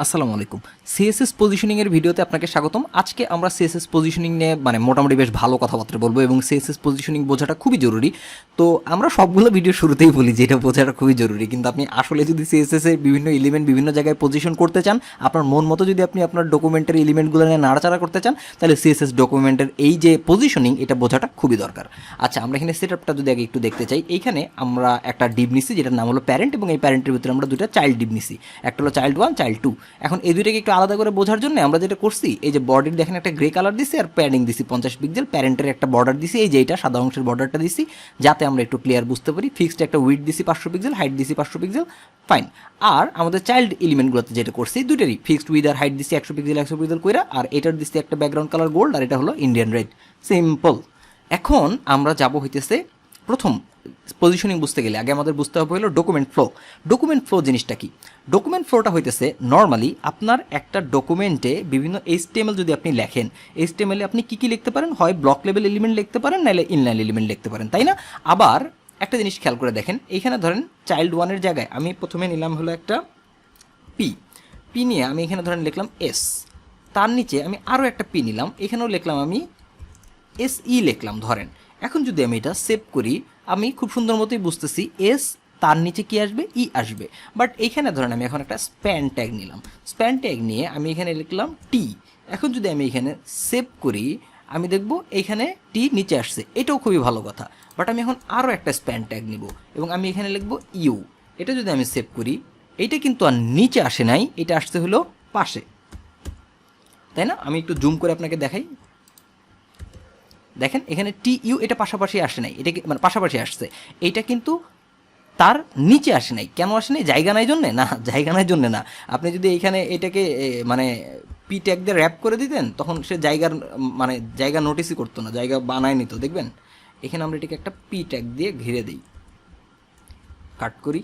আসসালামু আলাইকুম। CSS positioning এর ভিডিওতে আপনাকে স্বাগতম। আজকে আমরা সিএসএস পজিশনিং নিয়ে মোটামুটি বেশ ভালো কথাবার্তা বলবো এবং সিএসএস পজিশনিং বোঝাটা খুবই জরুরি। তো আমরা সবগুলো ভিডিও শুরুতেই বলি যে এটা বোঝাটা খুবই জরুরি, কিন্তু আপনি আসলে যদি সিএসএস এর বিভিন্ন এলিমেন্ট বিভিন্ন জায়গায় পজিশন করতে চান, আপনার মন মতো যদি আপনি আপনার ডকুমেন্টের এলিমেন্টগুলো নিয়ে নাড়াচাড়া করতে চান, তাহলে সিএসএস ডকুমেন্টের এই যে পজিশনিং এটা বোঝাটা খুবই দরকার। আচ্ছা, আমরা এখানে সেটআপটা যদি আগে একটু দেখতে চাই, এইখানে আমরা একটা ডিভ নিছি যেটার নাম হলো প্যারেন্ট, এবং এই প্যারেন্টের ভিতরে আমরা দুটো চাইল্ড ডিভ নিছি, একটা হলো চাইল্ড 1 চাইল্ড 2। এখন এই দুইটাকে একটু আলাদা করে বোঝার জন্য আমরা যেটা করছি, এই যে বডির দেখেন একটা গ্রে কালার দিছি আর প্যাডিং দিছি 50 পিক্সেল, প্যারেন্টের একটা বর্ডার দিছি, এই যে এটা সাদা অংশের বর্ডারটা দিছি যাতে আমরা একটু ক্লিয়ার বুঝতে পারি। ফিক্সড একটা উইডথ দিছি 500 পিক্সেল, হাইট দিছি 500 পিক্সেল, ফাইন। আর আমাদের চাইল্ড এলিমেন্টগুলোতে যেটা করছি দুইটারই ফিক্সড উইথ আর হাইট দিছি 100 পিক্সেল 100 পিক্সেল কইরা, আর এটার দিছি একটা ব্যাকগ্রাউন্ড কালার গোল্ড, আর এটা হলো ইন্ডিয়ান রেড, সিম্পল। এখন আমরা যাব হইতেছে প্রথম পজিশনিং বুঝতে গেলে আগে আমাদের বুঝতে হবে হলো ডকুমেন্ট ফ্লো। ডকুমেন্ট ফ্লো জিনিসটা কি? ডকুমেন্ট ফ্লোটা হইতেছে নর্মালি আপনার একটা ডকুমেন্টে বিভিন্ন এইচটিএমএল যদি আপনি লেখেন, এইচটিএমএলে আপনি কী কী লিখতে পারেন, হয় ব্লক লেভেল এলিমেন্ট লিখতে পারেন, নাহলে ইনলাইন এলিমেন্ট লিখতে পারেন, তাই না? আবার একটা জিনিস খেয়াল করে দেখেন, এইখানে ধরেন চাইল্ড 1-এর জায়গায় আমি প্রথমে নিলাম হলো একটা পি নিয়ে আমি এখানে ধরেন লিখলাম এস, তার নিচে আমি আরও একটা পি নিলাম, এখানেও লিখলাম আমি এসই লিখলাম ধরেন। এখন যদি আমি এটা সেভ করি, আমি খুব সুন্দর মতোই বুঝতেছি এস তার নিচে কি আসবে, ই আসবে। বাট এইখানে ধরেন আমি এখন একটা স্প্যান ট্যাগ নিলাম, স্প্যান ট্যাগ নিয়ে আমি এখানে লিখলাম টি। এখন যদি আমি এখানে সেভ করি, আমি দেখব এইখানে টি নিচে আসছে, এটাও খুবই ভালো কথা। বাট আমি এখন আরও একটা স্প্যান ট্যাগ নিব এবং আমি এখানে লিখব ইউ। এটা যদি আমি সেভ করি, এইটা কিন্তু আর নিচে আসে নাই, এটা আসতে হলো পাশে, তাই না? আমি একটু জুম করে আপনাকে দেখাই, দেখেন এখানে টি ইউ এটা পাশাপাশি আসে নাই, এটা মানে পাশাপাশি আসছে, এইটা কিন্তু তার নিচে আসে নাই। কেন আসে নাই? জায়গা নাই জন্যে না, জায়গা নাই জন্যে না। আপনি যদি এইখানে এটাকে মানে পি ট্যাগ দিয়ে র্যাপ করে দিতেন, তখন সে জায়গার মানে জায়গা নোটিসই করতো না, জায়গা বানায় নিত। দেখবেন এখানে আমরা এটাকে একটা পি ট্যাগ দিয়ে ঘিরে দিই, কাট করি।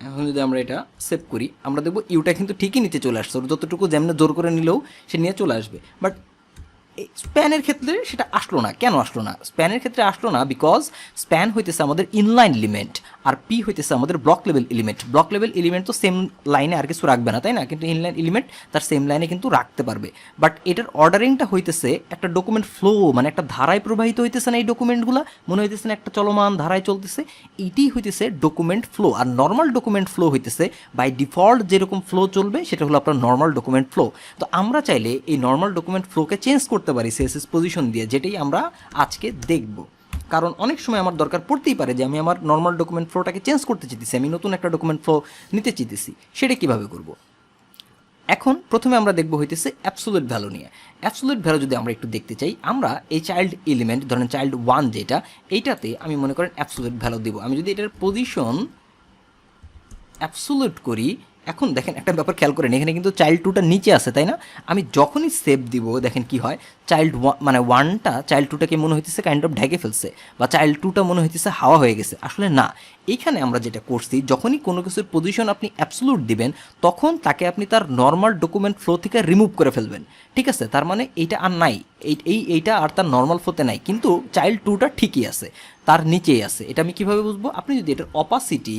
এখন যদি আমরা এটা সেভ করি, আমরা দেখবো ইউটা কিন্তু ঠিকই নিচে চলে আসছে, যতটুকু যেমন জোর করে নিলেও সে নিয়ে চলে আসবে। বাট স্প্যানের ক্ষেত্রে সেটা আসলো না। কেন আসলো না? স্প্যানের ক্ষেত্রে আসলো না বিকজ স্প্যান হইতেছে আমাদের ইনলাইন এলিমেন্ট, আর পি হইতেছে আমাদের block level element. Block level element তো সেম লাইনে আর কিছু রাখবে না, তাই না? কিন্তু ইনলাইন এলিমেন্ট তার সেম লাইনে কিন্তু রাখতে পারবে। বাট এটার অর্ডারিংটা হইতেছে একটা ডকুমেন্ট ফ্লো, মানে একটা ধারায় প্রবাহিত হইতেছে না, এই ডকুমেন্টগুলো মনে হইতেছে না একটা চলমান ধারায় চলতেছে, এইটি হইতেছে ডকুমেন্ট ফ্লো। আর নর্মাল ডকুমেন্ট ফ্লো হইতেছে বাই ডিফল্ট যেরকম ফ্লো চলবে সেটা হলো আপনার নর্মাল ডকুমেন্ট ফ্লো। তো আমরা চাইলে এই নর্মাল ডকুমেন্ট ফ্লোকে চেঞ্জ করতে পারি সিএসএস পজিশন দিয়ে, যেটাই আমরা আজকে দেখব। কারণ অনেক সময় আমার দরকার পড়তেই পারে যে আমি আমার নর্মাল ডকুমেন্ট ফ্লোটাকে চেঞ্জ করতে চাইতেছি, আমি নতুন একটা ডকুমেন্ট ফ্লো নিতে চাইতেছি, সেটা কীভাবে করব? এখন প্রথমে আমরা দেখব হইতেছে অ্যাবসোলিউট ভ্যালু নিয়ে। অ্যাবসোলিউট ভ্যালু যদি আমরা একটু দেখতে চাই, আমরা এই চাইল্ড এলিমেন্ট ধরেন চাইল্ড 1 যেটা, এইটাতে আমি মনে করেন অ্যাবসোলিউট ভ্যালু দিব। আমি যদি এটার পজিশন অ্যাবসোলিউট করি, এখন দেখেন একটা ব্যাপার খেয়াল করেন, এখানে কিন্তু চাইল্ড 2টা নিচে আছে, তাই না? আমি যখনই সেভ দিব দেখেন কি হয়, চাইল্ড 1 মানে 1টা চাইল্ড 2টাকে মনে হইতেছে কাইন্ড অফ ঢেকে ফেলছে, বা চাইল্ড 2টা মনে হইতেছে হাওয়া হয়ে গেছে। আসলে না, এইখানে আমরা যেটা করছি, যখনই কোনো কিছুর পজিশন আপনি অ্যাবসোলিউট দিবেন, তখন তাকে আপনি তার নর্মাল ডকুমেন্ট ফ্লো থেকে রিমুভ করে ফেলবেন, ঠিক আছে? তার মানে এইটা আর নাই, এইটা আর তার নর্মাল ফ্লোতে নাই, কিন্তু চাইল্ড 2টা ঠিকই আছে, তার নিচেই আছে। এটা আমি কীভাবে বুঝবো? আপনি যদি এটার অপাসিটি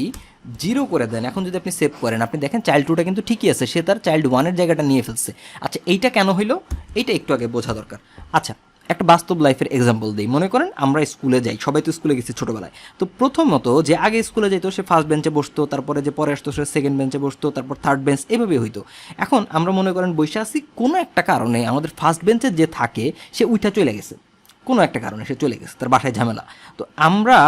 0 করে দেন, এখন যদি আপনি সেভ করেন, আপনি দেখেন চাইল্ড 2টা কিন্তু ঠিকই আছে, সে তার চাইল্ড 1-এর জায়গাটা নিয়ে ফেলছে। আচ্ছা, এইটা কেন হইলো? এইটা একটু আগে বোঝা দরকার। আচ্ছা, একটা বাস্তব লাইফের এক্সাম্পল দিই। মনে করেন আমরা স্কুলে যাই, সবাই তো স্কুলে গেছি ছোটোবেলায়। তো প্রথমত যে আগে স্কুলে যাইতো সে ফার্স্ট বেঞ্চে বসতো, তারপরে যে পরে আসতো সে সেকেন্ড বেঞ্চে বসতো, তারপর থার্ড বেঞ্চ, এভাবে হইতো। এখন আমরা মনে করেন বসে আসি, কোনো একটা কারণে আমাদের ফার্স্ট বেঞ্চে যে থাকে সে উইঠা চলে গেছে, কোনো একটা কারণে সে চলে গেছে, তার বাসায় ঝামেলা। তো আমরা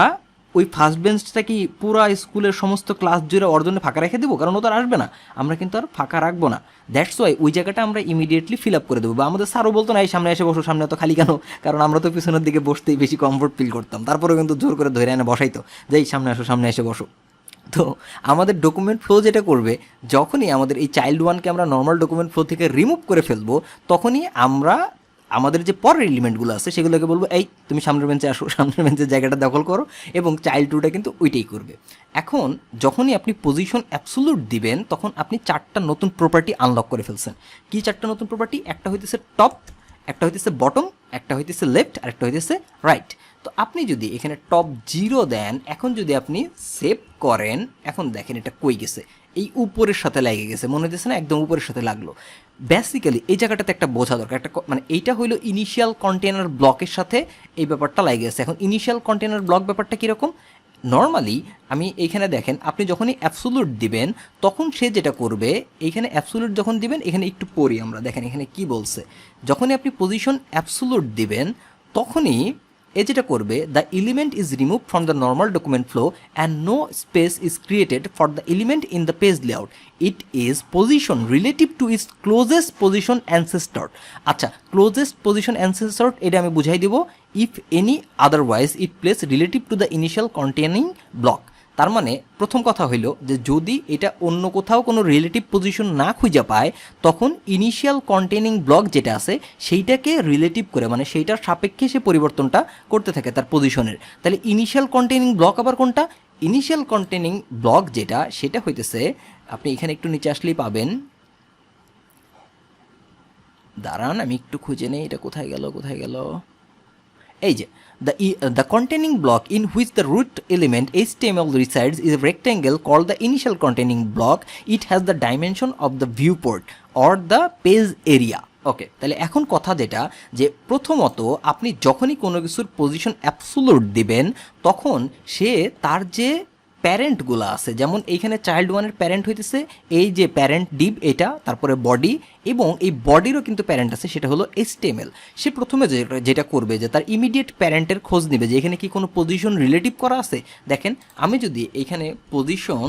ওই ফার্স্ট বেঞ্চটা কি পুরো স্কুলের সমস্ত ক্লাস জুড়ে ওর জন্য ফাঁকা রেখে দেবো? কারণ ও তো আর আসবে না, আমরা কিন্তু আর ফাঁকা রাখবো না। দ্যাটস ওয়াই ওই জায়গাটা আমরা ইমিডিয়েটলি ফিল আপ করে দেবো। বা আমাদের স্যারও বলতো না এই সামনে এসে বসো, সামনে তো খালি কেন? কারণ আমরা তো পিছনের দিকে বসতেই বেশি কমফোর্ট ফিল করতাম, তারপরেও কিন্তু জোর করে ধরে এনে বসাইতো যে এই সামনে আসো, সামনে এসে বসো। তো আমাদের ডকুমেন্ট ফ্লো যেটা করবে, যখনই আমাদের এই চাইল্ড 1কে আমরা নর্মাল ডকুমেন্ট ফ্লো থেকে রিমুভ করে ফেলবো, তখনই আমরা আমাদের যে পরের এলিমেন্টগুলো আছে সেগুলোকে বলবো এই তুমি সামনের বেঞ্চে আসো, সামনের বেঞ্চের জায়গাটা দখল করো, এবং চাইল্ড 2টা কিন্তু ওইটাই করবে। এখন যখনই আপনি পজিশন অ্যাবসোলিউট দিবেন, তখন আপনি 4টা নতুন প্রপার্টি আনলক করে ফেলছেন। কি 4টা নতুন প্রপার্টি? একটা হইতেছে টপ, একটা হইতেছে বটম, একটা হইতেছে লেফট, আর একটা হইতেছে রাইট। তো আপনি যদি এখানে টপ 0 দেন, এখন যদি আপনি সেভ করেন, এখন দেখেন এটা কই গেছে, এই উপরের সাথে লেগে গেছে, মনে হচ্ছে না একদম উপরের সাথে লাগলো। বেসিক্যালি এই জায়গাটাতে একটা বোঝা দরকার, একটা মানে এইটা হলো ইনিশিয়াল কন্টেনার ব্লকের সাথে এই ব্যাপারটা লেগে গেছে। এখন ইনিশিয়াল কন্টেনার ব্লক ব্যাপারটা কীরকম, নর্মালি আমি এইখানে দেখেন আপনি যখনই অ্যাবসোলুট দিবেন তখন সে যেটা করবে, এইখানে অ্যাবসোলুট যখন দিবেন, এখানে একটু পড়ি আমরা, দেখেন এখানে কি বলছে, যখনই আপনি পজিশন অ্যাবসোলুট দিবেন তখনই এ যেটা করবে, the element is remove from the normal document flow and no space is created for the element in the page layout, it is position relative to its closest position ancestor. আচ্ছা, closest position ancestor এটা আমি বুঝাই দিব, if any otherwise it place relative to the initial containing block. তার মানে প্রথম কথা হইল যে যদি এটা অন্য কোথাও কোনো রিলেটিভ পজিশন না খুঁজে পায়, তখন ইনিশিয়াল কন্টেনিং ব্লক যেটা আছে সেইটাকে রিলেটিভ করে, মানে সেইটার সাপেক্ষে সে পরিবর্তনটা করতে থাকে তার পজিশনের। তাহলে ইনিশিয়াল কন্টেনিং ব্লক আবার কোনটা, ইনিশিয়াল কন্টেনিং ব্লক যেটা সেটা হইতেছে, আপনি এখানে একটু নিচে আসলেই পাবেন, দাঁড়ান আমি একটু খুঁজে নেই, এটা কোথায় গেল কোথায় গেল, এই যে the containing block in which the root element HTML resides is a rectangle called the initial containing block. It has the dimension of the viewport or the page area. ওকে, তাহলে এখন কথা যেটা, যে প্রথমত আপনি যখনই কোনো কিছুর পজিশন অ্যাবসোলুট দিবেন তখন সে তার যে প্যারেন্টগুলো আছে, যেমন এইখানে চাইল্ড ওয়ানের প্যারেন্ট হইতেছে এই যে প্যারেন্ট ডিভ এটা, তারপরে বডি, এবং এই বডিরও কিন্তু প্যারেন্ট আছে সেটা হলো HTML। সে প্রথমে যেটা করবে যে তার ইমিডিয়েট প্যারেন্টের খোঁজ নেবে যে এখানে কি কোনো পজিশন রিলেটিভ করা আছে। দেখেন আমি যদি এইখানে পজিশন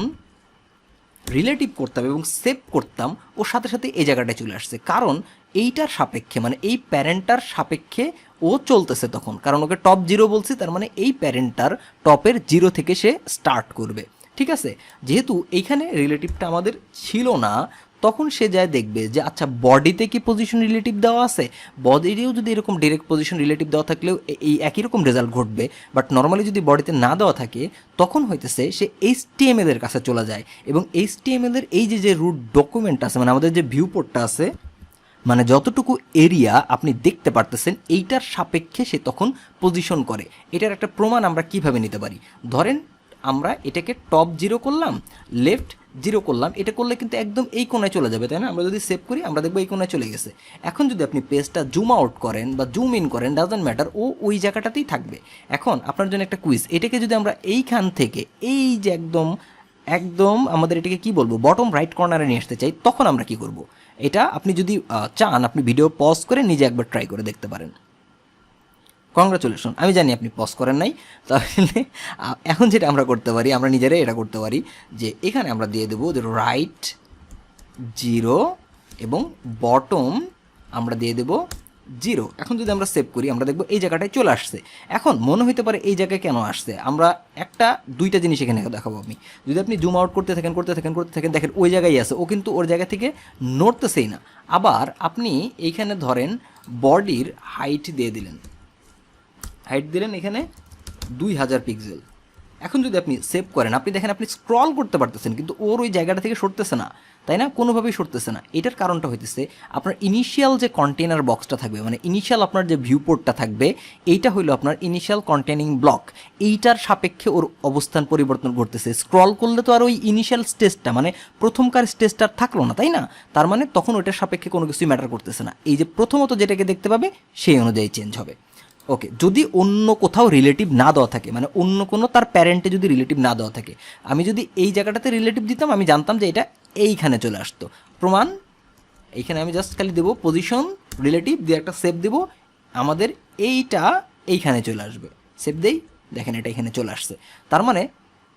রিলেটিভ করতাম এবং সেভ করতাম, ওর সাথে সাথে এই জায়গাটায় চলে আসছে, কারণ এইটার সাপেক্ষে মানে এই প্যারেন্টটার সাপেক্ষে ও চলতেছে তখন, কারণ ওকে টপ 0 বলছি, তার মানে এই প্যারেন্টটার টপের 0 থেকে সে স্টার্ট করবে। ঠিক আছে, যেহেতু এইখানে রিলেটিভটা আমাদের ছিল না, তখন সে যায় দেখবে যে আচ্ছা বডিতে কি পজিশন রিলেটিভ দেওয়া আছে, বডিতেও যদি এরকম ডিরেক্ট পজিশন রিলেটিভ দেওয়া থাকলেও এই একই রকম রেজাল্ট ঘটবে, বাট নর্মালি যদি বডিতে না দেওয়া থাকে তখন হইতেছে সে HTML এর কাছে চলে যায়, এবং HTML এর এই যে রুট ডকুমেন্ট আছে, মানে আমাদের যে ভিউপোর্টটা আছে, মানে যতটুকু এরিয়া আপনি দেখতে পারতেছেন এইটার সাপেক্ষে সে তখন পজিশন করে। এটার একটা প্রমাণ আমরা কিভাবে নিতে পারি, ধরেন আমরা এটাকে টপ 0 করলাম, লেফট 0 করলাম, এটা করলে কিন্তু একদম এই কোণায় চলে যাবে, তাই না? আমরা যদি সেভ করি আমরা দেখবো এই কোণায় চলে গেছে। এখন যদি আপনি পেজটা জুম আউট করেন বা জুম ইন করেন, ডাজন্ট ম্যাটার, ও ওই জায়গাটাতেই থাকবে। এখন আপনার জন্য একটা কুইজ, এটাকে যদি আমরা এইখান থেকে এই যে একদম একদম আমাদের এটাকে কি বলবো বটম রাইট কর্নারে নিয়ে আসতে চাই, তখন আমরা কি করব? এটা আপনি যদি চান আপনি ভিডিও পজ করে নিজে একবার ট্রাই করে দেখতে পারেন। কংগ্রাচুলেশন, আমি জানি আপনি পজ করেন নাই, তাহলে এখন যেটা আমরা করতে পারি, আমরা নিজেরাই এটা করতে পারি যে এখানে আমরা দিয়ে দেবো যে রাইট 0 এবং বটম আমরা দিয়ে দেবো 0। এখন যদি আমরা সেভ করি আমরা দেখবো এই জায়গাটায় চলে আসছে। এখন মনে হইতে পারে এই জায়গায় কেন আসছে, আমরা দুইটা জিনিস এখানে দেখাবো আমি। যদি আপনি জুম আউট করতে থাকেন দেখেন ওই জায়গায় আছে, ও কিন্তু ওর জায়গা থেকে নড়তেছেই না। আবার আপনি এইখানে ধরেন বডির হাইট দিয়ে দিলেন, এখানে 2000 পিক্সেল। এখন যদি আপনি সেভ করেন আপনি দেখেন আপনি স্ক্রল করতে পারতেছেন, কিন্তু ওর ওই জায়গাটা থেকে সরতেছে না, তাই না? কোনোভাবেই সরতেছে না। এটার কারণটা হইতেছে আপনার ইনিশিয়াল যে কন্টেনার বক্সটা থাকবে, মানে ইনিশিয়াল আপনার যে ভিউপোর্টটা থাকবে, এইটা হইলো আপনার ইনিশিয়াল কন্টেনিং ব্লক। এইটার সাপেক্ষে ওর অবস্থান পরিবর্তন করতেছে। স্ক্রল করলে তো আর ওই ইনিশিয়াল স্টেজটা মানে প্রথমকার স্টেজটা থাকলো না, তাই না? তার মানে তখন ওইটার সাপেক্ষে কোনো কিছুই ম্যাটার করতেছে না। এই যে প্রথমত যেটাকে দেখতে পাবে সেই অনুযায়ী চেঞ্জ হবে। ওকে, যদি অন্য কোথাও রিলেটিভ না দেওয়া থাকে, মানে অন্য কোনো তার প্যারেন্টে যদি রিলেটিভ না দেওয়া থাকে, আমি যদি এই জায়গাটাতে রিলেটিভ দিতাম আমি জানতাম যে এটা এইখানে চলে আসতো। প্রমাণ, এইখানে আমি জাস্ট খালি দেবো পজিশন রিলেটিভ দিয়ে একটা সেভ দেবো, আমাদের এইটা এইখানে চলে আসবে। সেভ দেই, দেখেন এটা এখানে চলে আসছে। তার মানে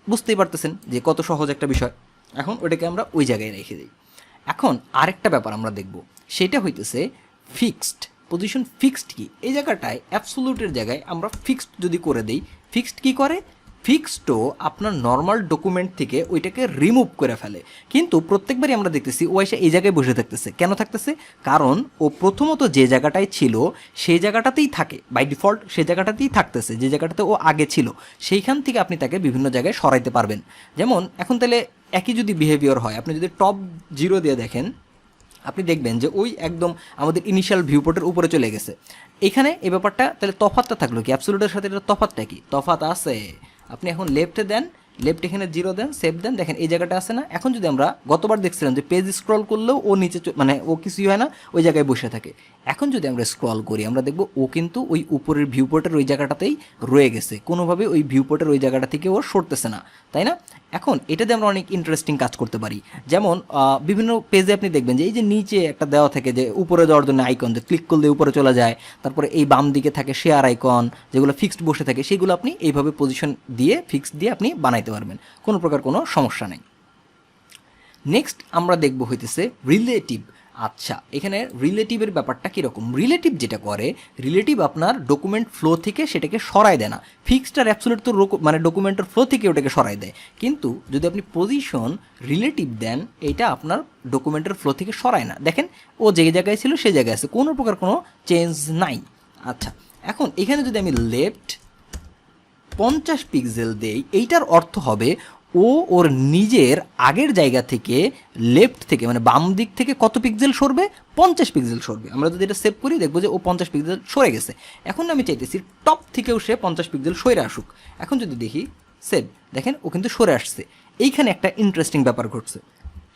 বুঝতেই পারতেছেন যে কত সহজ একটা বিষয়। এখন ওটাকে আমরা ওই জায়গায় রেখে দিই। এখন আরেকটা ব্যাপার আমরা দেখব, সেটা হইতেছে ফিক্সড পজিশন। ফিক্সড কি, এই জায়গাটায় অ্যাবসোলুটের জায়গায় আমরা ফিক্সড যদি করে দেই, ফিক্সড কি করে, ফিক্সডও আপনার নর্মাল ডকুমেন্ট থেকে ওইটাকে রিমুভ করে ফেলে। কিন্তু প্রত্যেকবারই আমরা দেখতেছি ও এসে এই জায়গায় বসে থাকতেছে। কেন থাকতেছে? কারণ ও প্রথমত যে জায়গাটায় ছিল সেই জায়গাটাতেই থাকে, বাই ডিফল্ট সেই জায়গাটাতেই থাকতেছে, যে জায়গাটাতে ও আগে ছিল সেইখান থেকে আপনি তাকে বিভিন্ন জায়গায় সরাইতে পারবেন। যেমন এখন তাহলে একই যদি বিহেভিয়ার হয়, আপনি যদি টপ 0 দিয়ে দেখেন, আপনি দেখবেন যে ওই একদম আমাদের ইনিশিয়াল ভিউপোর্টের উপরে চলে গেছে। এখানে এই ব্যাপারটা তাহলে তফাতটা থাকলো কি, অ্যাবসলিউটের সাথে এটা তফাতটা কি, তফাত আছে। আপনি এখন লেফটে দেন, লেফট এখানে 0 দেন, সেভ দেন, দেখেন এই জায়গাটা আছে না। এখন যদি আমরা গতবার দেখছিলাম যে পেজ স্ক্রল করলেও ও নিচে মানে ও কিছুই হয় না, ওই জায়গায় বসে থাকে। এখন যদি আমরা স্ক্রল করি আমরা দেখব ও কিন্তু ওই উপরের ভিউপোর্টের ওই জায়গাটাতেই রয়ে গেছে, কোনোভাবে ওই ভিউপোর্টের ওই জায়গাটা থেকে ও সরতেছে না, তাই না? এখন এটাতে আমরা অনেক ইন্টারেস্টিং কাজ করতে পারি। যেমন বিভিন্ন পেজে আপনি দেখবেন যে এই যে নিচে একটা দেওয়া থাকে যে উপরে যাওয়ার জন্য আইকন, যে ক্লিক করলে উপরে চলে যায়, তারপরে এই বাম দিকে থাকে শেয়ার আইকন, যেগুলো ফিক্সড বসে থাকে, সেগুলো আপনি এইভাবে পজিশন দিয়ে ফিক্সড দিয়ে আপনি বানাইতে পারবেন, কোনো প্রকার কোনো সমস্যা নেই। নেক্সট আমরা দেখব হইতেছে রিলেটিভ। আচ্ছা, এখানে রিলেটিভের ব্যাপারটা কীরকম? রিলেটিভ যেটা করে, রিলেটিভ আপনার ডকুমেন্ট ফ্লো থেকে সেটাকে সরায় দেয় না। ফিক্সড আর অ্যাবসলিউট তো মানে ডকুমেন্টের ফ্লো থেকে ওটাকে সরায় দেয়, কিন্তু যদি আপনি পজিশন রিলেটিভ দেন এইটা আপনার ডকুমেন্টের ফ্লো থেকে সরায় না। দেখেন ও যে জায়গায় ছিল সেই জায়গায় আছে, কোনো প্রকার কোনো চেঞ্জ নাই। আচ্ছা, এখন এখানে যদি আমি লেফট 50 পিক্সেল দেই, এইটার অর্থ হবে ও ওর নিজের আগের জায়গা থেকে লেফট থেকে মানে বাম দিক থেকে কত পিক্সেল সরবে? 50 পিক্সেল সরবে। আমরা যদি এটা সেভ করি দেখবো যে ও 50 পিক্সেল সরে গেছে। এখন আমি চাইতেছি টপ থেকেও সে 50 পিক্সেল সরে আসুক। এখন যদি দেখি সেভ, দেখেন ও কিন্তু সরে আসছে। এইখানে একটা ইন্টারেস্টিং ব্যাপার ঘটছে,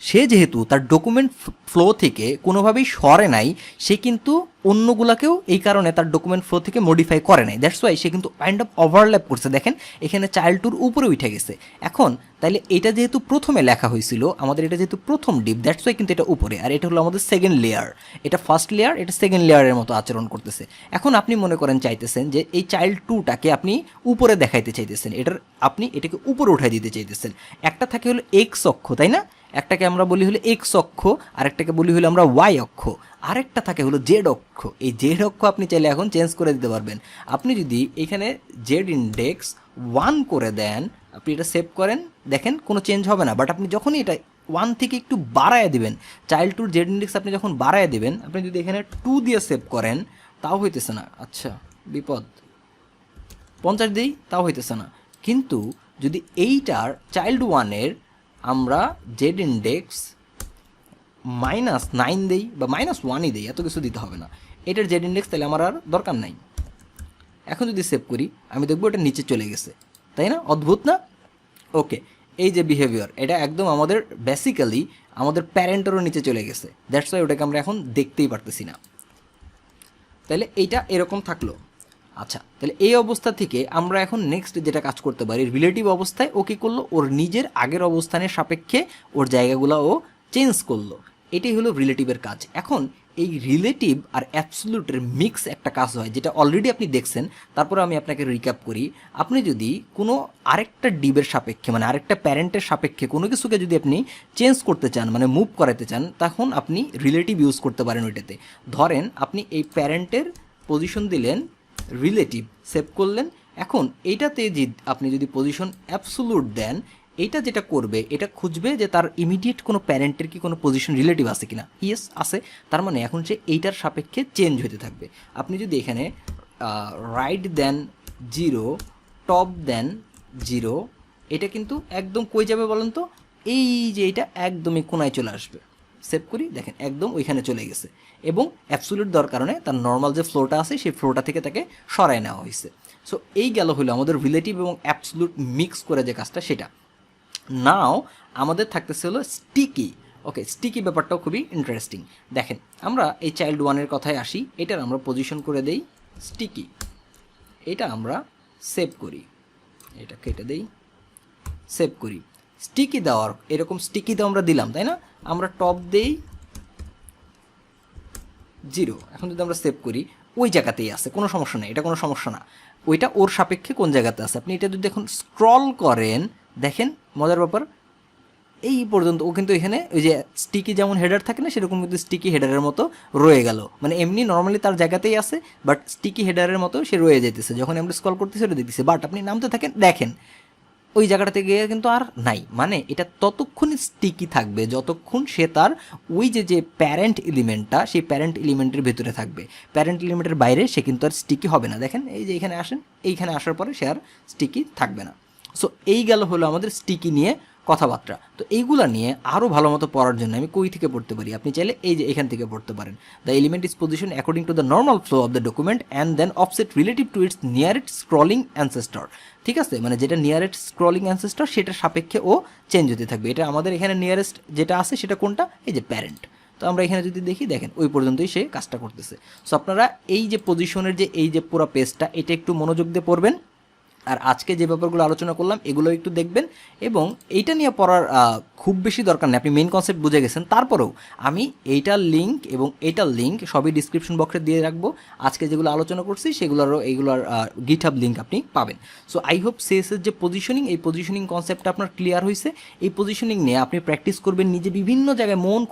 সে যেহেতু তার ডকুমেন্ট ফ্লো থেকে কোনোভাবেই সরে নাই, সে কিন্তু অন্যগুলাকেও এই কারণে তার ডকুমেন্ট ফ্লো থেকে মডিফাই করে নাই। দ্যাটস ওয়াই সে কিন্তু কাইন্ড অফ ওভারল্যাপ করছে। দেখেন এখানে চাইল্ড টুর উপরে উঠে গেছে। এখন তাইলে এটা যেহেতু প্রথমে লেখা হয়েছিল, আমাদের এটা যেহেতু প্রথম ডিপ, দ্যাটস ওয়াই কিন্তু এটা উপরে, আর এটা হলো আমাদের সেকেন্ড লেয়ার। এটা ফার্স্ট লেয়ার, এটা সেকেন্ড লেয়ারের মতো আচরণ করতেছে। এখন আপনি মনে করেন চাইতেছেন যে এই চাইল্ড টুটাকে আপনি উপরে দেখাইতে চাইতেছেন, আপনি এটাকে উপরে উঠাই দিতে চাইতেছেন। একটা থাকে হলো এক্স অক্ষ, তাই না? একটাকে আমরা বলি হলো এক্স অক্ষ, আরেকটাকে বলি হলো আমরা ওয়াই অক্ষ, আরেকটা থাকে হলো জেড অক্ষ। এই জেড অক্ষ আপনি চাইলে এখন চেঞ্জ করে দিতে পারবেন। আপনি যদি এখানে জেড ইন্ডেক্স 1 করে দেন, আপনি এটা সেভ করেন, দেখেন কোনো চেঞ্জ হবে না। বাট আপনি যখনই এটা 1 থেকে একটু বাড়ায় দিবেন, চাইল্ড টুর জেড ইন্ডেক্স আপনি যখন বাড়ায় দেবেন, আপনি যদি এখানে 2 দিয়ে সেভ করেন তাও হইতেছে না। আচ্ছা, বিপদ। 50 দিই তাও হইতেছে না। কিন্তু যদি এইটার চাইল্ড 1-এর আমরা জেড ইন্ডেক্স -9 দেই বা -1ই দেই, এত কিছু দিতে হবে না। এটার জেড ইন্ডেক্স তাহলে আমার আর দরকার নাই। এখন যদি সেভ করি আমি দেখবো এটা নিচে চলে গেছে, তাই না? অদ্ভুত না? ওকে, এই যে বিহেভিয়ার, এটা একদম আমাদের বেসিক্যালি আমাদের প্যারেন্টেরও নিচে চলে গেছে। দ্যাটস ওয়াই ওটাকে আমরা এখন দেখতেই পারতেছি না। তাহলে এইটা এরকম থাকলো। আচ্ছা, তাহলে এই অবস্থা থেকে আমরা এখন নেক্সট যেটা কাজ করতে পারি, রিলেটিভ অবস্থায় ও কী করলো, ওর নিজের আগের অবস্থানের সাপেক্ষে ওর জায়গাগুলো ও চেঞ্জ করলো। এটাই হলো রিলেটিভের কাজ। এখন এই রিলেটিভ আর অ্যাবসলিউটের মিক্স একটা কাজ হয়, যেটা অলরেডি আপনি দেখছেন। তারপরে আমি আপনাকে রিক্যাপ করি। আপনি যদি কোনো আরেকটা ডিবের সাপেক্ষে মানে আরেকটা প্যারেন্টের সাপেক্ষে কোনো কিছুকে যদি আপনি চেঞ্জ করতে চান, মানে মুভ করাতে চান, তখন আপনি রিলেটিভ ইউজ করতে পারেন ওইটাতে। ধরেন আপনি এই প্যারেন্টের পজিশন দিলেন রিলেটিভ, সেভ করলেন। এখন এইটাতে যে আপনি যদি পজিশন অ্যাবসোলুট দেন, এইটা যেটা করবে, এটা খুঁজবে যে তার ইমিডিয়েট কোনো প্যারেন্টের কি কোনো পজিশন রিলেটিভ আছে কিনা। ইয়েস আছে, তার মানে এখন সে এইটার সাপেক্ষে চেঞ্জ হতে থাকবে। আপনি যদি এখানে রাইট দেন 0, টপ দেন 0, এটা কিন্তু একদম কই যাবে বলেন তো? এই যে এটা একদমই কোনায় চলে আসবে। সেভ করি, দেখেন একদম ওইখানে চলে গেছে, এবং অ্যাবসোলিউট দেওয়ার কারণে তার নর্মাল যে ফ্লোটা আছে সেই ফ্লোটা থেকে তাকে সরায় নেওয়া হয়েছে। সো এই গেল হলো আমাদের রিলেটিভ এবং অ্যাবসোলিউট মিক্স করে যে কাজটা সেটা। নাও আমাদের থাকতেছে হলো স্টিকি। ওকে, স্টিকি ব্যাপারটাও খুবই ইন্টারেস্টিং। দেখেন আমরা এই চাইল্ড 1-এর কথায় আসি, এটার আমরা পজিশন করে দেই স্টিকি। এটা আমরা সেভ করি, এটা কেটে দেই, সেভ করি। স্টিকি দেওয়ার এরকম স্টিকি তো আমরা দিলাম, তাই না? আমরা টপ দেই 0। এখন যদি আমরা সেভ করি ওই জায়গাতেই আছে, কোনো সমস্যা নেই, এটা কোনো সমস্যা না। ওইটা ওর সাপেক্ষে কোন জায়গাতে আছে। আপনি এটা যদি এখন স্ক্রল করেন, দেখেন মজার ব্যাপার, এই পর্যন্ত ও কিন্তু এখানে ওই যে স্টিকি যেমন হেডার থাকে না, সেরকম কিন্তু স্টিকি হেডারের মতো রয়ে গেল। মানে এমনি নর্মালি তার জায়গাতেই আছে, বাট স্টিকি হেডারের মতো সে রয়ে যেতেছে। যখন আমরা স্ক্রল করতেছি ওটা দেখতেছি, বাট আপনি নামতে থাকেন, দেখেন ওই জায়গাটাতে গিয়ে কিন্তু আর নাই। মানে এটা ততক্ষণই স্টিকি থাকবে যতক্ষণ সে তার ওই যে প্যারেন্ট এলিমেন্টটা, সেই প্যারেন্ট এলিমেন্টের ভেতরে থাকবে। প্যারেন্ট এলিমেন্টের বাইরে সে কিন্তু আর স্টিকি হবে না। দেখেন এই যে এখানে আসেন, এইখানে আসার পরে সে আর স্টিকি থাকবে না। সো এই গেল হলো আমাদের স্টিকি নিয়ে কথাবার্তা। তো এইগুলা নিয়ে আরও ভালো মতো পড়ার জন্য আমি কই থেকে পড়তে পারি? আপনি চাইলে এই যে এখান থেকে পড়তে পারেন। The element is position according to the normal flow of the document and then offset relative to its nearest scrolling ancestor. ঠিক আছে, মানে যেটা নিয়ারেস্ট স্ক্রলিং অ্যানসেস্টর সেটার সাপেক্ষে ও চেঞ্জ হতে থাকবে। এটা আমাদের এখানে নিয়ারেস্ট যেটা আছে সেটা কোনটা? এই যে প্যারেন্ট। তো আমরা এখানে যদি দেখি, দেখেন ওই পর্যন্তই সে কাজটা করতেছে। সো আপনারা এই যে পজিশনের যে এই যে পুরো পেজটা, এটা একটু মনোযোগ দিয়ে পড়বেন। আর আজকে যে ব্যাপারগুলো আলোচনা করলাম এগুলো একটু দেখবেন, এবং এইটা নিয়ে পড়ার খুব বেশি দরকার নেই, আপনি মেইন কনসেপ্ট বুঝে গেছেন। তারপরেও আমি এইটার লিঙ্ক এবং এইটার লিঙ্ক সবই ডিসক্রিপশন বক্সে দিয়ে রাখবো। আজকে যেগুলো আলোচনা করছি সেগুলোরও এইগুলোর গিটহাব লিঙ্ক আপনি পাবেন। সো আই হোপ সিএসএস যে পজিশনিং, এই পজিশনিং কনসেপ্টটা আপনার ক্লিয়ার হয়েছে। এই পজিশনিং নিয়ে আপনি প্র্যাকটিস করবেন নিজে, বিভিন্ন জায়গায় মন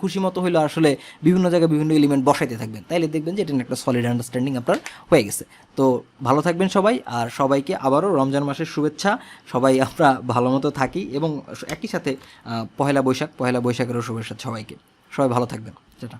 খুশি মতো হইলে আসলে বিভিন্ন জায়গায় বিভিন্ন এলিমেন্ট বসাইতে থাকবেন, তাইলে দেখবেন যে এটা একটা সলিড আন্ডারস্ট্যান্ডিং আপনার হয়ে গেছে। তো ভালো থাকবেন সবাই, আর সবাইকে আবারও রমজান মাসের শুভেচ্ছা। সবাই আমরা ভালো মতো থাকি, এবং একই সাথে পহেলা বৈশাখেরও শুভেচ্ছা সবাইকে। সবাই ভালো থাকবেন। সেটা